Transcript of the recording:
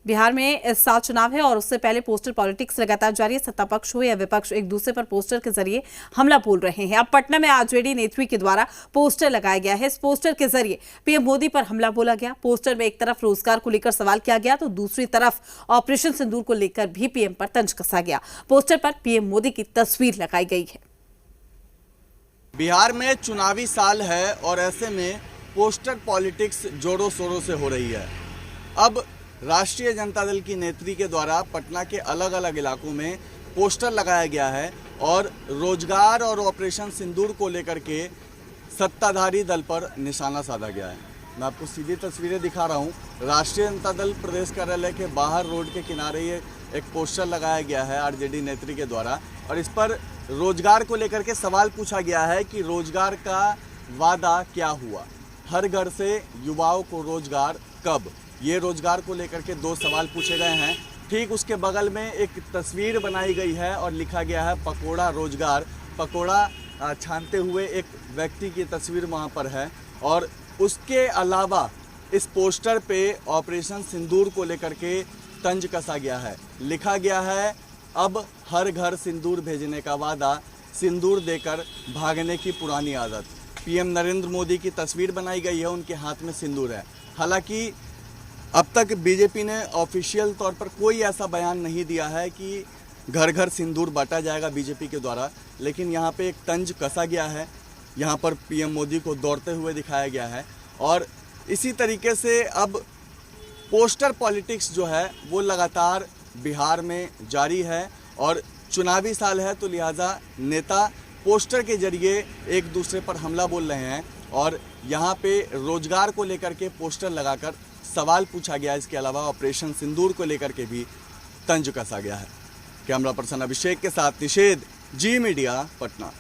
बिहार में इस साल चुनाव है और उससे पहले पोस्टर पॉलिटिक्स लगातार जारी है। सत्ता पक्ष हो या विपक्ष एक दूसरे पर पोस्टर के जरिए हमला बोल रहे हैं। अब पटना में आरजेडी नेत्री के द्वारा पोस्टर लगाया गया है। इस पोस्टर के जरिए पीएम मोदी पर हमला बोला गया। पोस्टर में एक तरफ रोजगार को लेकर सवाल किया गया तो दूसरी तरफ ऑपरेशन सिंदूर को लेकर भी पीएम पर तंज कसा गया। पोस्टर पर पीएम मोदी की तस्वीर लगाई गई है। बिहार में चुनावी साल है और ऐसे में पोस्टर पॉलिटिक्स जोरों शोरों से हो रही है। अब राष्ट्रीय जनता दल की नेत्री के द्वारा पटना के अलग अलग इलाकों में पोस्टर लगाया गया है और रोजगार और ऑपरेशन सिंदूर को लेकर के सत्ताधारी दल पर निशाना साधा गया है। मैं आपको सीधी तस्वीरें दिखा रहा हूं। राष्ट्रीय जनता दल प्रदेश कार्यालय के बाहर रोड के किनारे ये एक पोस्टर लगाया गया है आरजेडी नेत्री के द्वारा और इस पर रोजगार को लेकर के सवाल पूछा गया है कि रोजगार का वादा क्या हुआ, हर घर से युवाओं को रोजगार कब। ये रोजगार को लेकर के दो सवाल पूछे गए हैं। ठीक उसके बगल में एक तस्वीर बनाई गई है और लिखा गया है पकोड़ा रोजगार। पकोड़ा छानते हुए एक व्यक्ति की तस्वीर वहाँ पर है और उसके अलावा इस पोस्टर पे ऑपरेशन सिंदूर को लेकर के तंज कसा गया है। लिखा गया है अब हर घर सिंदूर भेजने का वादा, सिंदूर देकर भागने की पुरानी आदत। पीएम नरेंद्र मोदी की तस्वीर बनाई गई है, उनके हाथ में सिंदूर है। हालांकि अब तक बीजेपी ने ऑफिशियल तौर पर कोई ऐसा बयान नहीं दिया है कि घर घर सिंदूर बांटा जाएगा बीजेपी के द्वारा, लेकिन यहाँ पे एक तंज कसा गया है। यहाँ पर पीएम मोदी को दौड़ते हुए दिखाया गया है और इसी तरीके से अब पोस्टर पॉलिटिक्स जो है वो लगातार बिहार में जारी है और चुनावी साल है तो लिहाजा नेता पोस्टर के जरिए एक दूसरे पर हमला बोल रहे हैं और यहाँ पे रोजगार को लेकर के पोस्टर लगाकर सवाल पूछा गया। इसके अलावा ऑपरेशन सिंदूर को लेकर के भी तंज कसा गया है। कैमरा पर्सन अभिषेक के साथ निषेध, जी मीडिया, पटना।